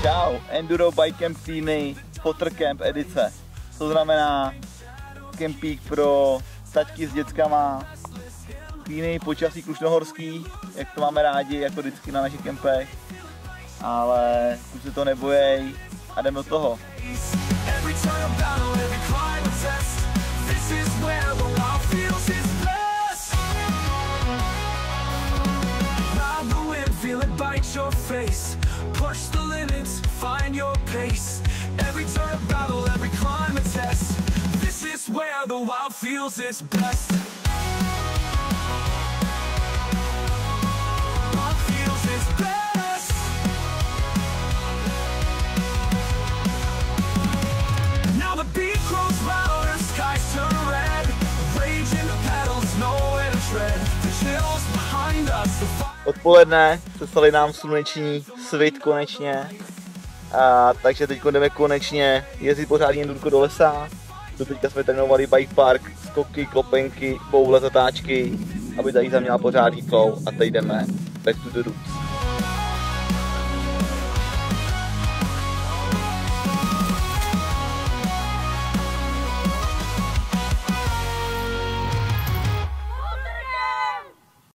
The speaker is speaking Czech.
Čau, Enduro Bike Camp týmy, Fotter Camp edice. To znamená kempík pro taťky s dětskama, týmy počasí krušnohorský, jak to máme rádi, jako vždycky na našich kempech. Ale už se to nebojej a jdeme do toho. Push the limits, find your pace. Every turn of battle, every climb a test. This is where the wild feels its best. Wild feels its best. Now the beat grows louder, skies turn red. Rage in the pedals, nowhere to tread. The chills behind us, the fire. Odpoledne se stali nám sluneční svit konečně, takže teď jdeme konečně jezdit pořádně endurko do lesa. Doteďka jsme trénovali bike park, skoky, klopenky, boule, zatáčky, aby ta jízda měla pořádný flow a teď jdeme back to the roots.